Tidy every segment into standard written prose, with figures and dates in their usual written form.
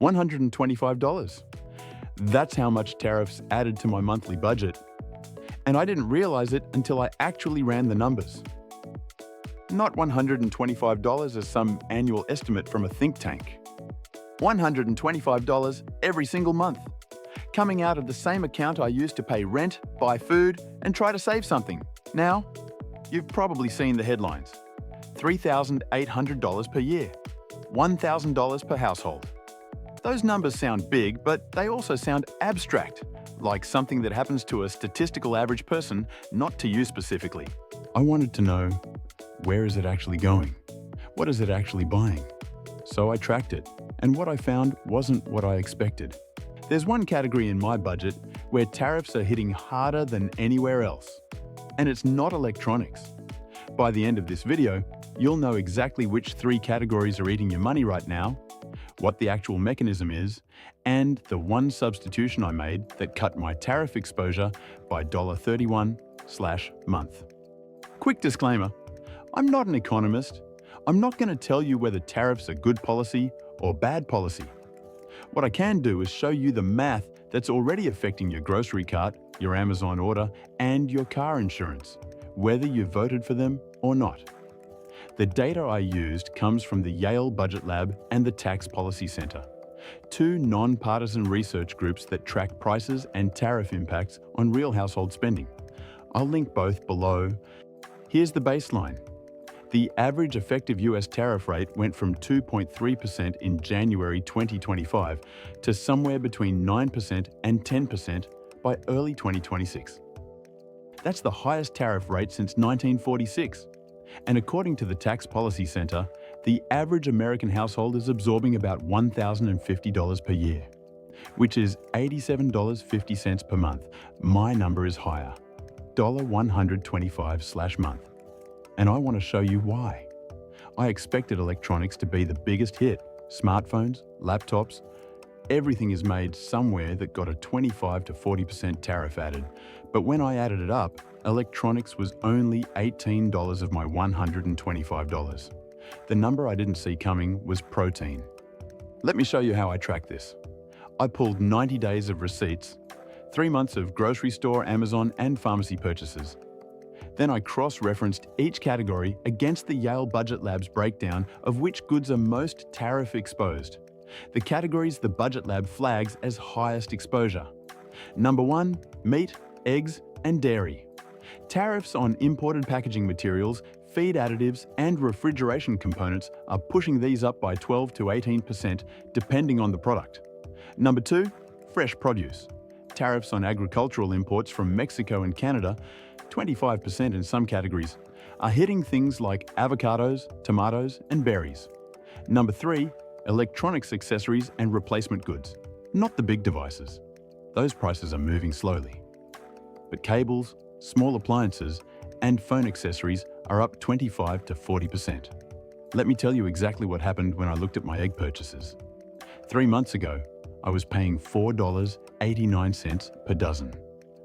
$125. That's how much tariffs added to my monthly budget. And I didn't realize it until I actually ran the numbers. Not $125 as some annual estimate from a think tank. $125 every single month, coming out of the same account I used to pay rent, buy food, and try to save something. Now, you've probably seen the headlines. $3,800 per year, $1,000 per household. Those numbers sound big, but they also sound abstract, like something that happens to a statistical average person, not to you specifically. I wanted to know, where is it actually going? What is it actually buying? So I tracked it, and what I found wasn't what I expected. There's one category in my budget where tariffs are hitting harder than anywhere else, and it's not electronics. By the end of this video, you'll know exactly which 3 categories are eating your money right now, what the actual mechanism is, and the one substitution I made that cut my tariff exposure by $31/month. Quick disclaimer, I'm not an economist. I'm not going to tell you whether tariffs are good policy or bad policy. What I can do is show you the math that's already affecting your grocery cart, your Amazon order, and your car insurance, whether you voted for them or not. The data I used comes from the Yale Budget Lab and the Tax Policy Center, 2 non-partisan research groups that track prices and tariff impacts on real household spending. I'll link both below. Here's the baseline. The average effective US tariff rate went from 2.3% in January 2025 to somewhere between 9% and 10% by early 2026. That's the highest tariff rate since 1946. And according to the Tax Policy Center, the average American household is absorbing about $1,050 per year, which is $87.50 per month. My number is higher, $125/month. And I want to show you why. I expected electronics to be the biggest hit. Smartphones, laptops, everything is made somewhere that got a 25 to 40% tariff added. But when I added it up, electronics was only $18 of my $125. The number I didn't see coming was protein. Let me show you how I track this. I pulled 90 days of receipts, 3 months of grocery store, Amazon, and pharmacy purchases. Then I cross-referenced each category against the Yale Budget Lab's breakdown of which goods are most tariff exposed. The categories the Budget Lab flags as highest exposure. Number 1, meat, eggs, and dairy. Tariffs on imported packaging materials, feed additives, and refrigeration components are pushing these up by 12 to 18% depending on the product. Number 2, fresh produce. Tariffs on agricultural imports from Mexico and Canada, 25% in some categories, are hitting things like avocados, tomatoes, and berries. Number 3, electronics accessories and replacement goods, not the big devices. Those prices are moving slowly. But cables, small appliances, and phone accessories are up 25 to 40%. Let me tell you exactly what happened when I looked at my egg purchases. 3 months ago, I was paying $4.89 per dozen.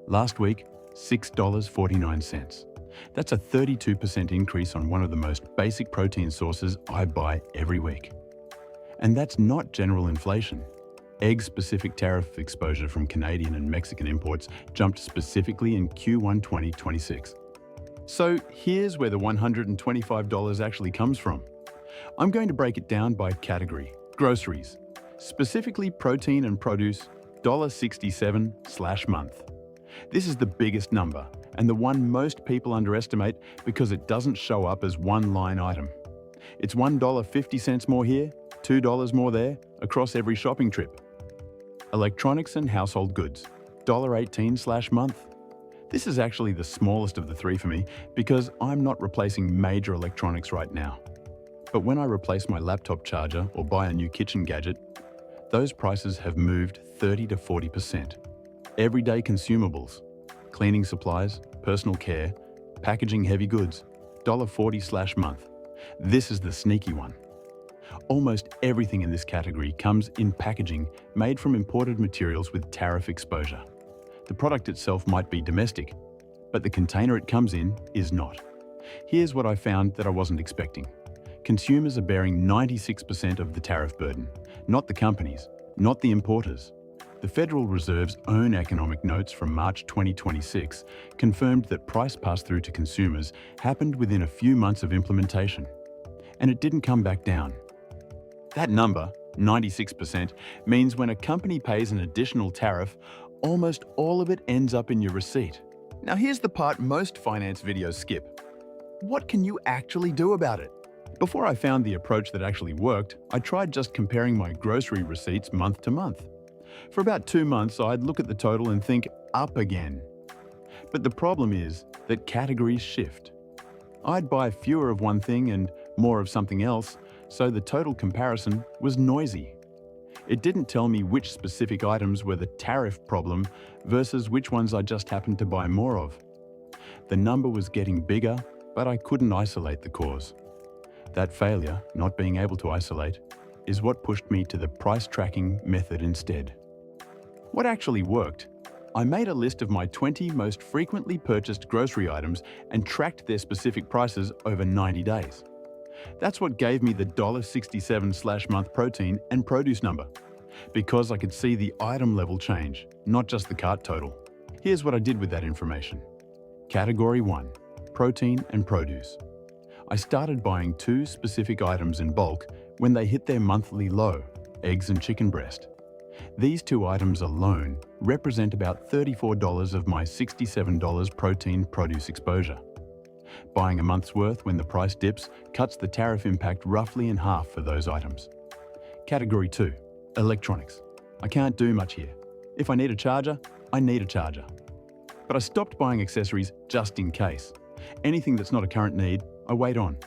Last week, $6.49. That's a 32% increase on one of the most basic protein sources I buy every week. And that's not general inflation. Egg-specific tariff exposure from Canadian and Mexican imports jumped specifically in Q1 2026. So here's where the $125 actually comes from. I'm going to break it down by category. Groceries, specifically protein and produce, $67/month. This is the biggest number, and the one most people underestimate because it doesn't show up as one line item. It's $1.50 more here, $2 more there, across every shopping trip. Electronics and household goods, $18/month. This is actually the smallest of the 3 for me because I'm not replacing major electronics right now. But when I replace my laptop charger or buy a new kitchen gadget, those prices have moved 30 to 40%. Everyday consumables, cleaning supplies, personal care, packaging heavy goods, $40/month. This is the sneaky one. Almost everything in this category comes in packaging made from imported materials with tariff exposure. The product itself might be domestic, but the container it comes in is not. Here's what I found that I wasn't expecting. Consumers are bearing 96% of the tariff burden, not the companies, not the importers. The Federal Reserve's own economic notes from March 2026 confirmed that price pass-through to consumers happened within a few months of implementation, and it didn't come back down. That number, 96%, means when a company pays an additional tariff, almost all of it ends up in your receipt. Now here's the part most finance videos skip. What can you actually do about it? Before I found the approach that actually worked, I tried just comparing my grocery receipts month to month. For about 2 months, I'd look at the total and think, up again. But the problem is that categories shift. I'd buy fewer of one thing and more of something else, so the total comparison was noisy. It didn't tell me which specific items were the tariff problem versus which ones I just happened to buy more of. The number was getting bigger, but I couldn't isolate the cause. That failure, not being able to isolate, is what pushed me to the price tracking method instead. What actually worked? I made a list of my 20 most frequently purchased grocery items and tracked their specific prices over 90 days. That's what gave me the $1.67/month protein and produce number, because I could see the item level change, not just the cart total. Here's what I did with that information. Category 1, protein and produce. I started buying 2 specific items in bulk when they hit their monthly low, eggs and chicken breast. These 2 items alone represent about $34 of my $67 protein produce exposure. Buying a month's worth when the price dips cuts the tariff impact roughly in half for those items. Category 2, electronics. I can't do much here. If I need a charger, I need a charger. But I stopped buying accessories just in case. Anything that's not a current need, I wait on.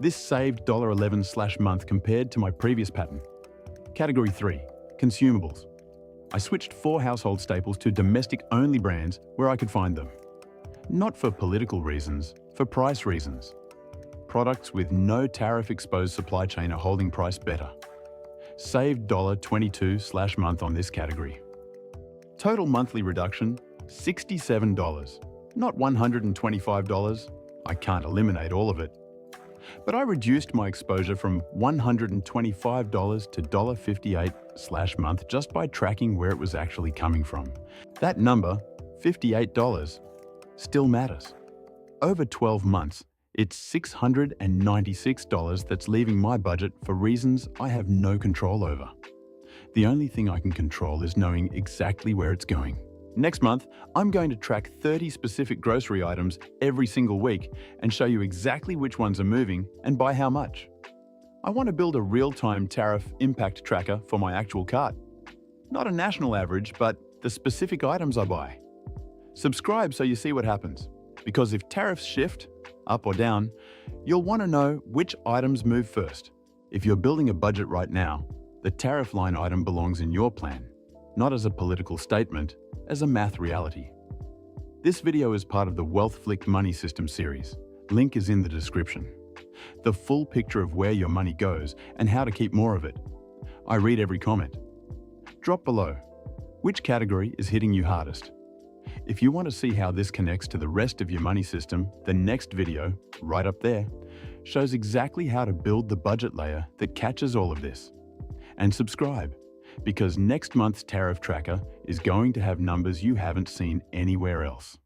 This saved $11/month compared to my previous pattern. Category 3, consumables. I switched 4 household staples to domestic-only brands where I could find them. Not for political reasons, for price reasons. Products with no tariff-exposed supply chain are holding price better. Saved $22/month on this category. Total monthly reduction, $67, not $125. I can't eliminate all of it. But I reduced my exposure from $125 to $58/month just by tracking where it was actually coming from. That number, $58, still matters. Over 12 months, it's $696 that's leaving my budget for reasons I have no control over. The only thing I can control is knowing exactly where it's going. Next month, I'm going to track 30 specific grocery items every single week and show you exactly which ones are moving and by how much. I want to build a real-time tariff impact tracker for my actual cart. Not a national average, but the specific items I buy. Subscribe so you see what happens, because if tariffs shift, up or down, you'll want to know which items move first. If you're building a budget right now, the tariff line item belongs in your plan, not as a political statement, as a math reality. This video is part of the WealthFlick Money System series. Link is in the description. The full picture of where your money goes and how to keep more of it. I read every comment. Drop below. Which category is hitting you hardest? If you want to see how this connects to the rest of your money system, the next video, right up there, shows exactly how to build the budget layer that catches all of this. And subscribe, because next month's tariff tracker is going to have numbers you haven't seen anywhere else.